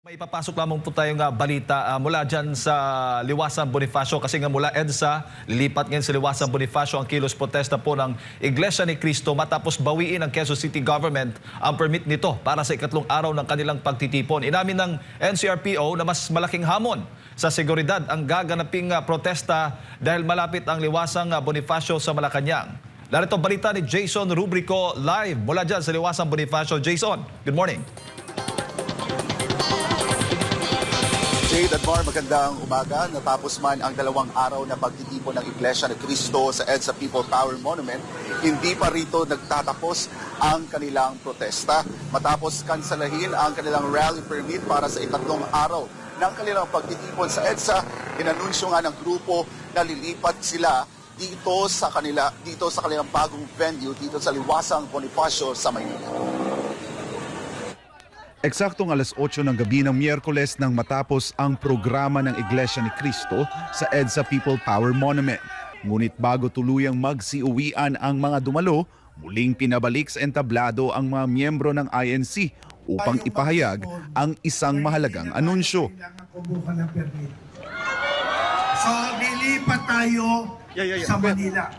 May ipapasok lamang po tayong balita mula dyan sa Liwasang Bonifacio kasi nga mula EDSA, lilipat ngayon sa Liwasang Bonifacio ang kilos protesta po ng Iglesia ni Cristo matapos bawiin ng Quezon City Government ang permit nito para sa ikatlong araw ng kanilang pagtitipon. Inamin ng NCRPO na mas malaking hamon sa seguridad ang gaganaping protesta dahil malapit ang Liwasang Bonifacio sa Malacanang. Narito balita ni Jason Rubrico live mula dyan sa Liwasang Bonifacio. Jason, good morning. Jade at Mar, magandang umaga. Natapos man ang 2 araw na pagtitipon ng Iglesia ni Cristo sa EDSA People Power Monument, hindi pa rito nagtatapos ang kanilang protesta. Matapos kanselahin ang kanilang rally permit para sa ikatlong araw ng kanilang pagtitipon sa EDSA, inanunsyo nga ng grupo na lilipat sila dito sa kanilang bagong venue dito sa Liwasang Bonifacio sa Maynila. Eksaktong alas 8 ng gabi ng Miyerkules nang matapos ang programa ng Iglesia ni Cristo sa EDSA People Power Monument. Ngunit bago tuluyang magsiuwian ang mga dumalo, muling pinabalik sa entablado ang mga miyembro ng INC upang ipahayag ang isang mahalagang anunsyo. So, lilipat tayo sa Manila.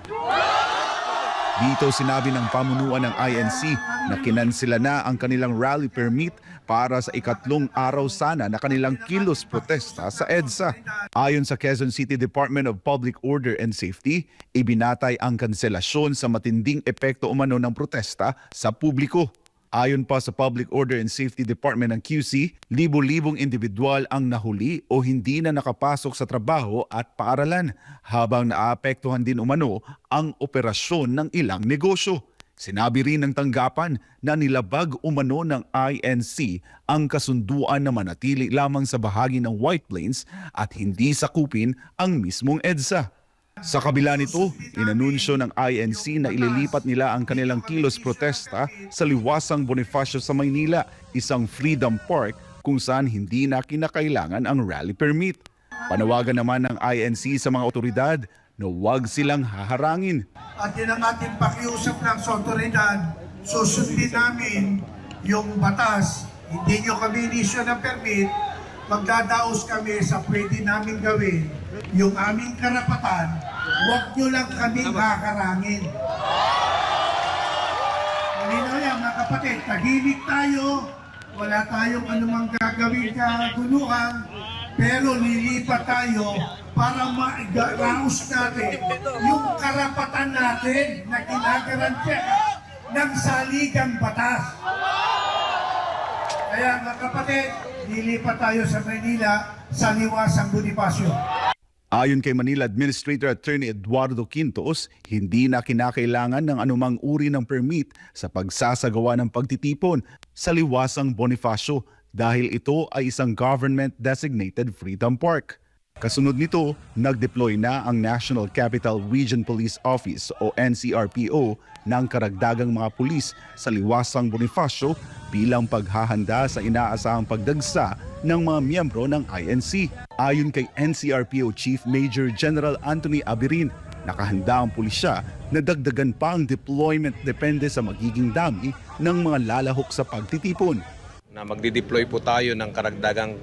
Dito sinabi ng pamunuan ng INC na kinansela na ang kanilang rally permit para sa ikatlong araw sana na kanilang kilos protesta sa EDSA. Ayon sa Quezon City Department of Public Order and Safety, ibinatay ang kanselasyon sa matinding epekto umano ng protesta sa publiko. Ayon pa sa Public Order and Safety Department ng QC, libo-libong individual ang nahuli o hindi na nakapasok sa trabaho at paaralan habang naapektuhan din umano ang operasyon ng ilang negosyo. Sinabi rin ng tanggapan na nilabag umano ng INC ang kasunduan na manatili lamang sa bahagi ng White Plains at hindi sakupin ang mismong EDSA. Sa kabila nito, inanunsyo ng INC na ililipat nila ang kanilang kilos protesta sa Liwasang Bonifacio sa Maynila, isang freedom park kung saan hindi na kinakailangan ang rally permit. Panawagan naman ng INC sa mga otoridad na huwag silang haharangin. At yun ang ating pakiusap lang sa otoridad, susundin namin yung batas, hindi nyo kami inisyo ng permit, magdadaos kami sa pwede namin gawin yung aming karapatan, huwag nyo lang kaming haharangin. Malinaw yan mga kapatid, tahimik tayo, wala tayong anumang gagawin kaguluhan, pero lilipat tayo para ma-raos natin yung karapatan natin na ginagarantiya ng saligang batas. Kaya mga kapatid, lilipat tayo sa Manila sa Liwasang Bonifacio. Ayon kay Manila Administrator Attorney Eduardo Quintos, hindi na kinakailangan ng anumang uri ng permit sa pagsasagawa ng pagtitipon sa Liwasang Bonifacio dahil ito ay isang government-designated freedom park. Kasunod nito, nag-deploy na ang National Capital Region Police Office o NCRPO ng karagdagang mga pulis sa Liwasang Bonifacio bilang paghahanda sa inaasahang pagdagsa ng mga miyembro ng INC. Ayon kay NCRPO Chief Major General Anthony Abirin, nakahanda ang pulisya na dagdagan pa ang deployment depende sa magiging dami ng mga lalahok sa pagtitipon. Na magdi-deploy po tayo ng karagdagang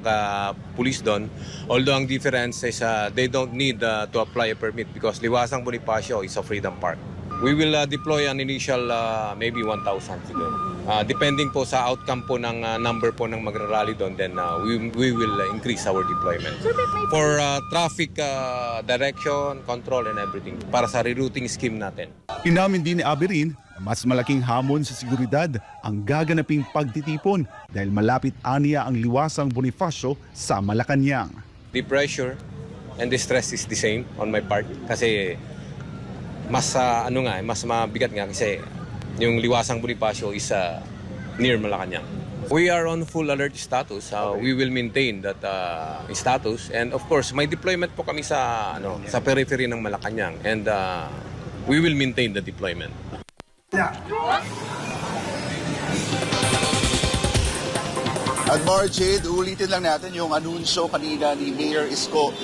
police doon. Although ang difference is they don't need to apply a permit because Liwasang Bonifacio is a freedom park. We will deploy an initial maybe 1,000 siguro. Depending po sa outcome po ng number po ng magrarally doon, then we will increase our deployment. For traffic direction, control and everything para sa rerouting scheme natin. Inamin din ni Abirin na mas malaking hamon sa seguridad ang gaganaping pagtitipon dahil malapit aniya ang Liwasang Bonifacio sa Malacanang. The pressure and the stress is the same on my part kasi mas mas mabigat nga kasi yung Liwasang Bonifacio is near Malacanang. We are on full alert status. We will maintain that status and of course may deployment po kami sa periphery ng Malacanang and we will maintain the deployment. At Mar, Jade, ulitin lang natin yung anunsyo kanina ni Mayor Isko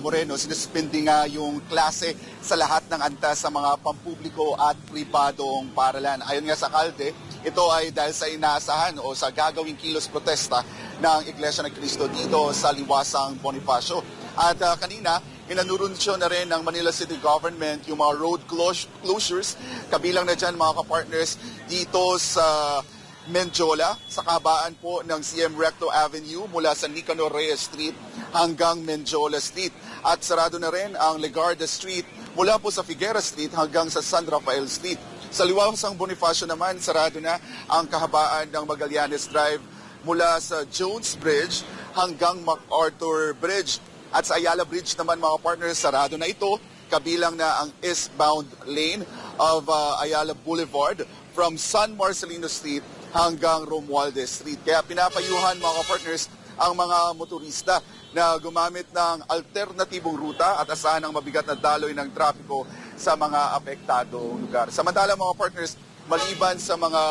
Moreno. Sinuspindi nga yung klase sa lahat ng antas sa mga pampubliko at pribadong paaralan. Ayon nga sa kalde, Ito ay dahil sa inaasahan o sa gagawing kilos protesta ng Iglesia ni Cristo dito sa Liwasang Bonifacio. At kanina, inanurunsyon na rin ng Manila City Government yung mga road closures. Kabilang na dyan mga kapartners dito sa Menjola, sa kahabaan po ng CM Recto Avenue mula sa Nicanor Reyes Street hanggang Menjola Street. At sarado na rin ang Legarda Street mula po sa Figueras Street hanggang sa San Rafael Street. Sa Liwasang Bonifacio naman, sarado na ang kahabaan ng Magallanes Drive mula sa Jones Bridge hanggang MacArthur Bridge. At sa Ayala Bridge naman mga partners, sarado na ito, kabilang na ang eastbound lane of Ayala Boulevard from San Marcelino Street hanggang Romualdez Street. Kaya pinapayuhan mga partners ang mga motorista na gumamit ng alternatibong ruta at asahan ng mabigat na daloy ng trapiko sa mga apektadong lugar. Samantala mga partners, maliban sa mga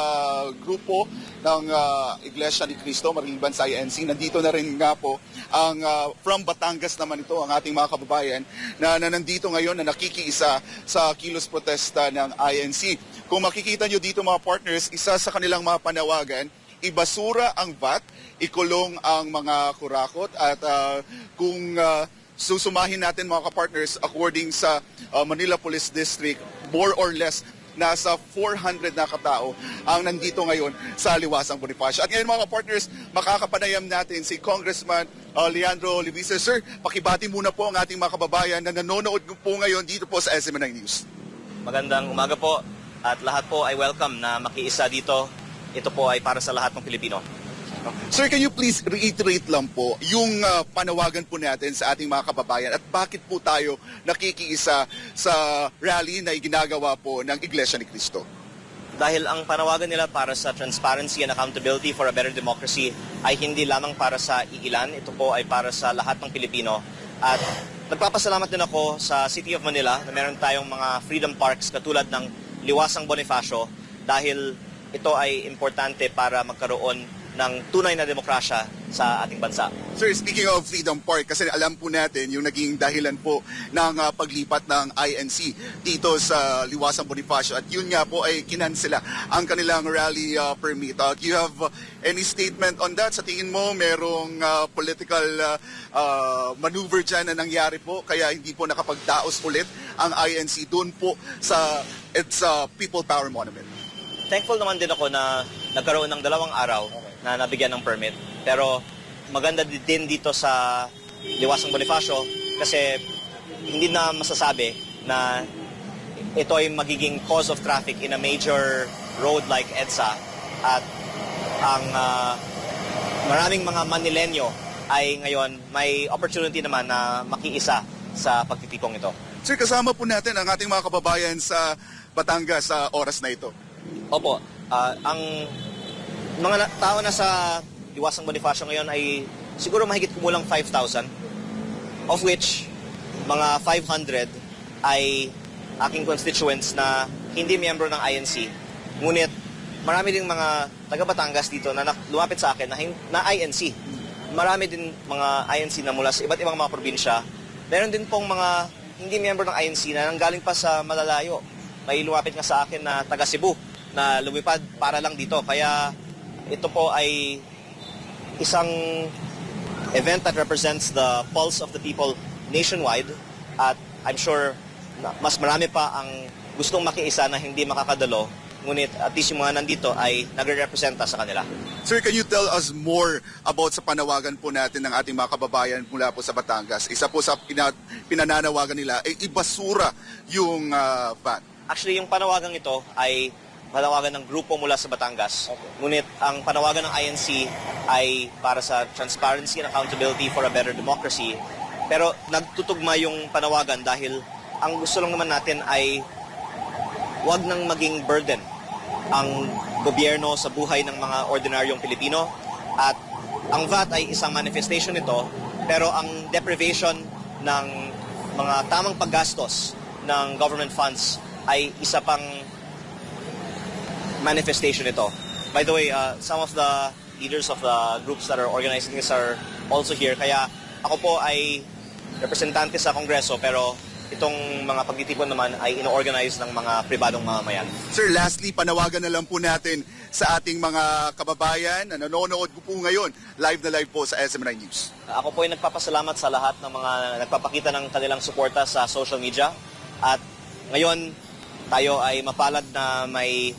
grupo ng Iglesia ni Cristo, maliban sa INC, nandito na rin nga po ang from Batangas naman ito, ang ating mga kababayan na nandito ngayon na nakikiisa sa kilos protesta ng INC. Kung makikita nyo dito mga partners, isa sa kanilang mga panawagan, ibasura ang VAT, ikulong ang mga kurakot at kung susumahin natin mga kapartners, according sa Manila Police District, more or less nasa 400 na katao ang nandito ngayon sa Liwasang Bonifacio. At ngayon mga partners, makakapanayam natin si Congressman Leandro Levises. Sir, pakibati muna po ang ating mga kababayan na nanonood po ngayon dito po sa SMNI News. Magandang umaga po at lahat po ay welcome na makiisa dito. Ito po ay para sa lahat ng Pilipino. Sir, can you please reiterate lang po yung panawagan po natin sa ating mga kababayan at bakit po tayo nakikiisa sa rally na iginagawa po ng Iglesia ni Cristo? Dahil ang panawagan nila para sa transparency and accountability for a better democracy ay hindi lamang para sa iilan, ito po ay para sa lahat ng Pilipino. At nagpapasalamat din ako sa City of Manila na meron tayong mga freedom parks katulad ng Liwasang Bonifacio dahil ito ay importante para magkaroon ng tunay na demokrasya sa ating bansa. Sir, speaking of Freedom Park, kasi alam po natin yung naging dahilan po ng paglipat ng INC dito sa Liwasang Bonifacio at yun nga po ay kinansela ang kanilang rally permit. Do you have any statement on that? Sa tingin mo, merong political maneuver dyan na nangyari po kaya hindi po nakapagdaos ulit ang INC doon po sa People Power Monument? Thankful naman din ako na nagkaroon ng 2 araw na nabigyan ng permit. Pero maganda din dito sa Liwasang Bonifacio kasi hindi na masasabi na ito ay magiging cause of traffic in a major road like EDSA at ang maraming mga Manilenyo ay ngayon may opportunity naman na makiisa sa pagtitipong ito. Sir, kasama po natin ang ating mga kababayan sa Batangas sa oras na ito. Opo, ang mga tao na sa Liwasang Bonifacio ngayon ay siguro mahigit kumulang 5,000, of which mga 500 ay aking constituents na hindi miyembro ng INC. Ngunit marami din mga taga Batangas dito na lumapit sa akin na INC. Marami din mga INC na mula sa iba't ibang mga probinsya. Meron din pong mga hindi miyembro ng INC na nanggaling pa sa malalayo. May lumapit nga sa akin na taga Cebu na lumipad para lang dito. Kaya ito po ay isang event that represents the pulse of the people nationwide at I'm sure na mas marami pa ang gustong makiisa na hindi makakadalo, ngunit at least yung mga nandito ay nagre-representa sa kanila. Sir, can you tell us more about sa panawagan po natin ng ating mga kababayan mula po sa Batangas? Isa po sa pinananawagan nila ay ibasura yung van. Actually, yung panawagan ito ay panawagan ng grupo mula sa Batangas. Ngunit ang panawagan ng INC ay para sa transparency and accountability for a better democracy. Pero nagtutugma yung panawagan dahil ang gusto lang naman natin ay wag nang maging burden ang gobyerno sa buhay ng mga ordinaryong Pilipino. At ang VAT ay isang manifestation nito, pero ang deprivation ng mga tamang paggastos ng government funds ay isa pang manifestation ito. By the way, some of the leaders of the groups that are organizing this are also here. Kaya ako po ay representante sa Kongreso pero itong mga pagtitipon naman ay ino-organize ng mga pribadong mamamayan. Sir, lastly, panawagan na lang po natin sa ating mga kababayan na nanonood po ngayon live na live po sa SM9 News. Ako po ay nagpapasalamat sa lahat ng mga nagpapakita ng kanilang suporta sa social media. At ngayon, tayo ay mapalad na may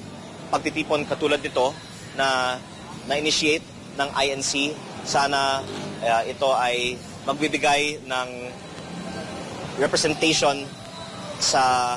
pagtitipon katulad nito na na-initiate ng INC. Sana ito ay magbibigay ng representation sa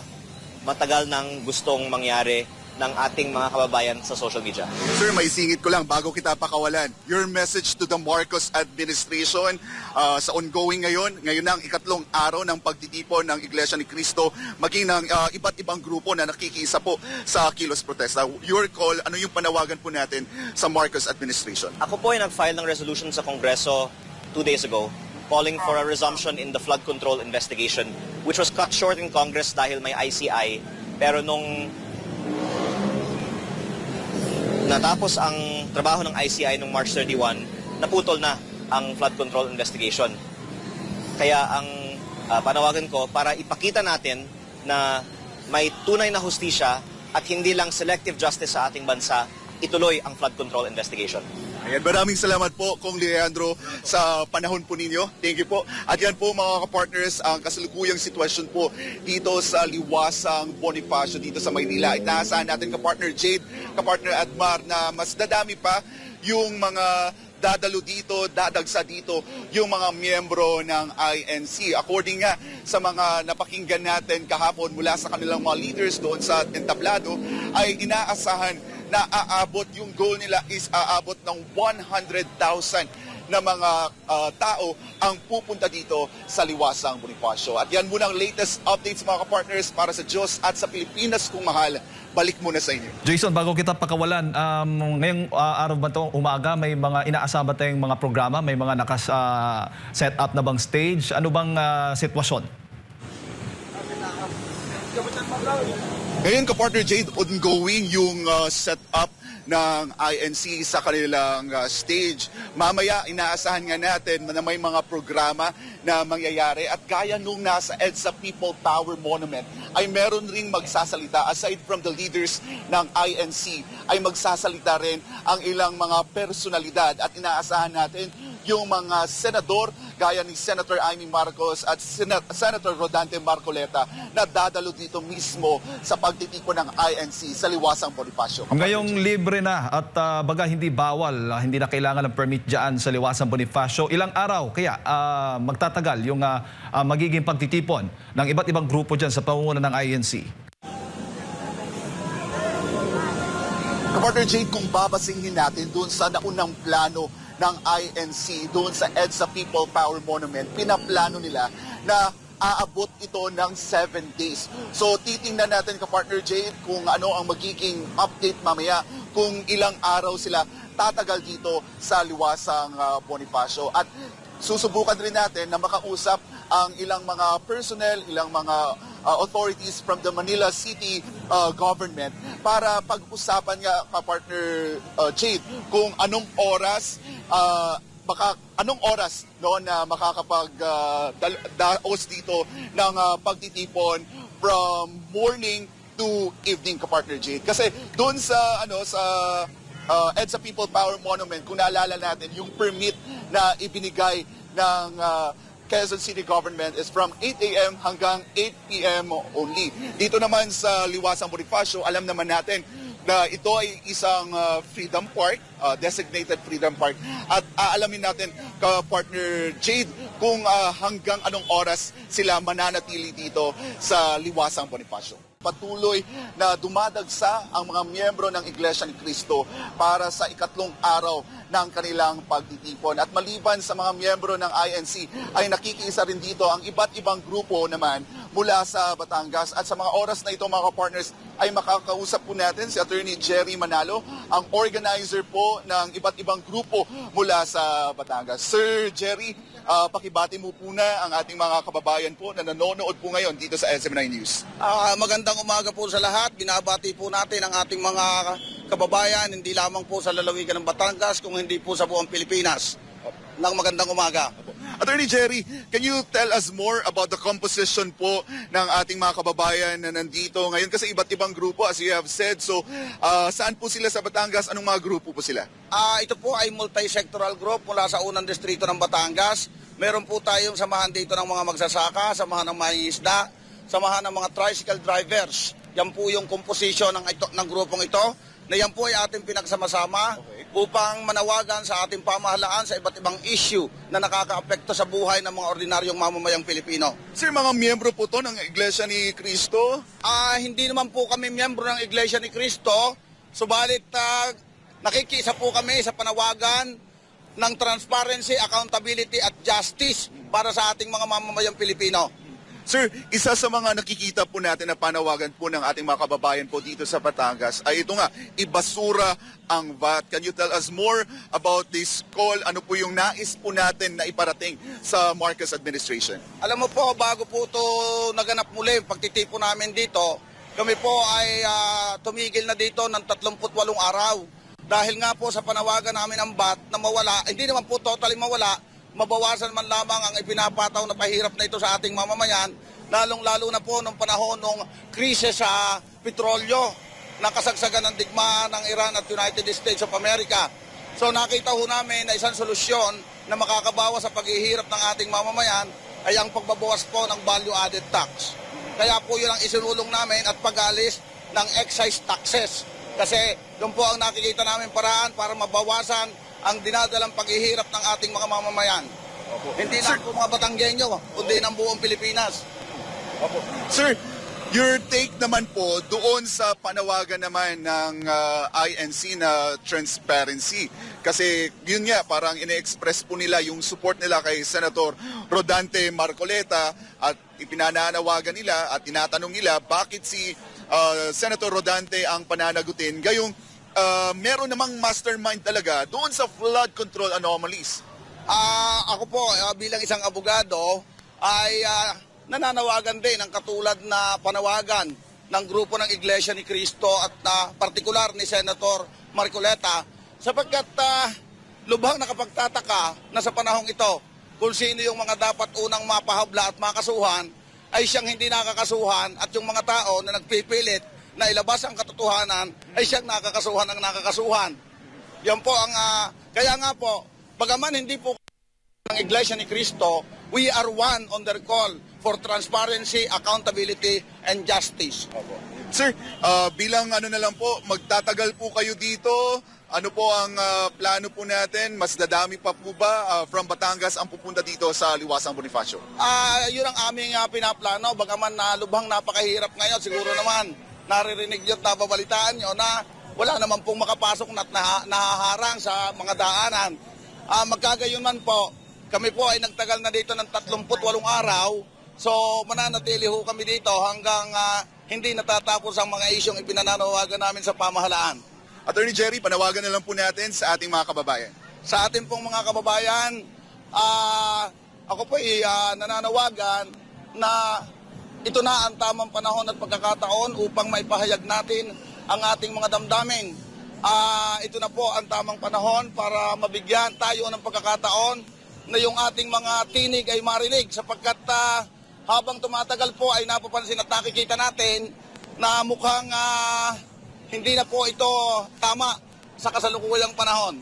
matagal nang gustong mangyari ng ating mga kababayan sa social media. Sir, may singit ko lang bago kita pakawalan. Your message to the Marcos administration sa ongoing ngayon na ang ikatlong araw ng pagtitipon ng Iglesia ni Cristo, maging ng iba't ibang grupo na nakikiisa po sa kilos protesta. Your call, ano yung panawagan po natin sa Marcos administration? Ako po ay nag-file ng resolution sa Kongreso 2 days ago calling for a resumption in the flood control investigation, which was cut short in Congress dahil may ICI. Pero nung natapos ang trabaho ng ICI noong March 31, naputol na ang flood control investigation. Kaya ang panawagan ko para ipakita natin na may tunay na hustisya at hindi lang selective justice sa ating bansa, ituloy ang flood control investigation. Ayan, maraming salamat po, Kong Leandro, sa panahon po ninyo. Thank you po. At yan po mga kapartners, ang kasalukuyang sitwasyon po dito sa Liwasang Bonifacio dito sa Maynila. Inaasahan natin kapartner Jade, kapartner Admar na mas dadami pa yung mga dadalo dito, dadagsa dito yung mga miyembro ng INC. According nga sa mga napakinggan natin kahapon mula sa kanilang mga leaders doon sa entablado, ay inaasahan na aabot, yung goal nila is aabot ng 100,000 na mga tao ang pupunta dito sa Liwasang Bonifacio. At yan muna ang latest updates mga kapartners para sa Diyos at sa Pilipinas kung mahal. Balik muna sa inyo. Jason, bago kita pakawalan, ngayong araw ba ito, umaga, may mga inaasama ba tayong mga programa? May mga set up na bang stage? Ano bang sitwasyon? Ngayon ka-partner Jade, ongoing yung setup ng INC sa kanilang stage. Mamaya, inaasahan nga natin na may mga programa na mangyayari at gaya nung nasa EDSA People Power Monument ay meron ring magsasalita aside from the leaders ng INC ay magsasalita rin ang ilang mga personalidad at inaasahan natin yung mga senador gaya ni Senator Amy Marcos at Senator Rodante Marcoleta na dadalo dito mismo sa pagtitipon ng INC sa Liwasang Bonifacio. Ngayong libre na at baga hindi bawal, hindi na kailangan ng permit dyan sa Liwasang Bonifacio. Ilang araw kaya magtatagal yung magiging pagtitipon ng iba't ibang grupo dyan sa pamumuno ng INC? Kapartner Jade, kung babasingin natin doon sa naunang plano ng INC doon sa EDSA People Power Monument, pinaplano nila na aabot ito ng 7 days. So titingnan natin kapartner Jade kung ano ang magiging update mamaya, kung ilang araw sila tatagal dito sa Liwasang Bonifacio. At susubukan rin natin na makausap ang ilang mga personnel, ilang mga authorities from the Manila City government para pag-usapan nga partner Jade kung anong oras na makakapag-daos dito ng pagtitipon from morning to evening ka-partner Jade. Kasi doon sa EDSA People Power Monument, kung naalala natin, yung permit na ibinigay ng Quezon City Government is from 8 a.m. hanggang 8 p.m. only. Dito naman sa Liwasang Bonifacio, alam naman natin na ito ay isang Freedom Park, designated Freedom Park. At aalamin natin, ka-partner Jade, kung hanggang anong oras sila mananatili dito sa Liwasang Bonifacio. Patuloy na dumadagsa ang mga miyembro ng Iglesia ni Cristo para sa ikatlong araw ng kanilang pagtitipon. At maliban sa mga miyembro ng INC ay nakikiisa rin dito ang iba't ibang grupo naman mula sa Batangas. At sa mga oras na ito mga partners ay makakausap po natin si Attorney Jerry Manalo, ang organizer po ng iba't ibang grupo mula sa Batangas. Sir Jerry, pakibati mo po na ang ating mga kababayan po na nanonood po ngayon dito sa SM9 News. Magandang umaga po sa lahat. Binabati po natin ang ating mga kababayan, hindi lamang po sa lalawigan ng Batangas, kung hindi po sa buong Pilipinas. Nang magandang umaga. Attorney Jerry, can you tell us more about the composition po ng ating mga kababayan na nandito ngayon? Kasi iba't ibang grupo, as you have said. So, saan po sila sa Batangas? Anong mga grupo po sila? Ito po ay multi-sectoral group mula sa unang distrito ng Batangas. Meron po tayong samahan dito ng mga magsasaka, samahan ng mga isda, samahan ng mga tricycle drivers. Yan po yung composition ng grupong ito, na yan po ay ating pinagsama-sama upang manawagan sa ating pamahalaan sa iba't ibang issue na nakakaapekto sa buhay ng mga ordinaryong mamamayang Pilipino. Sir, mga miyembro po to ng Iglesia ni Cristo? Hindi naman po kami miyembro ng Iglesia ni Cristo, subalit nakikiisa po kami sa panawagan ng transparency, accountability at justice para sa ating mga mamamayang Pilipino. Sir, isa sa mga nakikita po natin na panawagan po ng ating mga kababayan po dito sa Batangas ay ito nga, ibasura ang VAT. Can you tell us more about this call? Ano po yung nais po natin na iparating sa Marcos administration? Alam mo po, bago po ito naganap muli, pagtitipo namin dito, kami po ay tumigil na dito ng 38 araw. Dahil nga po sa panawagan namin ng VAT na mawala, hindi naman po totally mawala, mabawasan man lamang ang ipinapataw na pahirap na ito sa ating mamamayan, lalong-lalo na po nung panahon ng krisis sa petrolyo, na kasagsagan ng digmaan ng Iran at United States of America. So nakita ho namin na isang solusyon na makakabawas sa paghihirap ng ating mamamayan ay ang pagbabawas po ng value-added tax. Kaya po yun ang isinulong namin at pag-alis ng excise taxes. Kasi doon po ang nakikita namin paraan para mabawasan ang dinadalang paghihirap ng ating mga mamamayan. Hindi lang po mga Batanggenyo, kundi ng buong Pilipinas. Sir, your take naman po doon sa panawagan naman ng INC na transparency. Kasi yun nga, parang ine-express po nila yung support nila kay Senator Rodante Marcoleta at ipinananawagan nila at tinatanong nila bakit si Senator Rodante ang pananagutin. Gayong meron namang mastermind talaga doon sa flood control anomalies. Ako po bilang isang abogado ay nananawagan din ng katulad na panawagan ng grupo ng Iglesia ni Cristo at partikular ni Senator Marcoleta sapagkat lubhang nakapagtataka na sa panahong ito kung sino yung mga dapat unang mapahabla at makasuhan ay siyang hindi nakakasuhan at yung mga tao na nagpipilit na ilabas ang katotohanan ay siyang nakakasuhan ang nakakasuhan. Yan po ang kaya nga po, bagaman hindi po ng Iglesia ni Cristo, we are one on their call for transparency, accountability, and justice. Sir, bilang ano na lang po, magtatagal po kayo dito. Ano po ang plano po natin? Mas dadami pa po ba from Batangas ang pupunta dito sa Liwasang Bonifacio? Yun ang aming pinaplano. Bagaman na lubhang napakahirap ngayon, siguro naman naririnig nyo at nababalitaan nyo na wala naman pong makapasok na nahaharang sa mga daanan. Magkagayon man po, kami po ay nagtagal na dito ng 38 araw. So mananatili ho kami dito hanggang hindi natatapos ang mga isyong ipinananawagan namin sa pamahalaan. Attorney Jerry, panawagan na lang po natin sa ating mga kababayan. Sa ating pong mga kababayan, ako po ay nananawagan na ito na ang tamang panahon at pagkakataon upang maipahayag natin ang ating mga damdamin. Ito na po ang tamang panahon para mabigyan tayo ng pagkakataon na yung ating mga tinig ay marinig sapagkat habang tumatagal po ay napapansin at nakikita natin na mukhang hindi na po ito tama sa kasalukuyang panahon.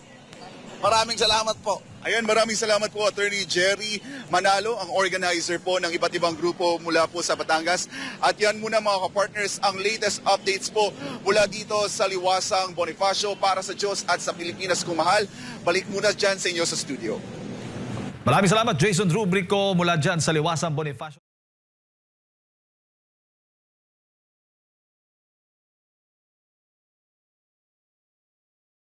Maraming salamat po. Ayan, maraming salamat po Attorney Jerry Manalo, ang organizer po ng iba't ibang grupo mula po sa Batangas. At yan muna mga ka-partners, ang latest updates po mula dito sa Liwasang Bonifacio para sa Diyos at sa Pilipinas kung mahal. Balik muna dyan sa inyo sa studio. Maraming salamat, Jason Rubrico, mula dyan sa Liwasang Bonifacio.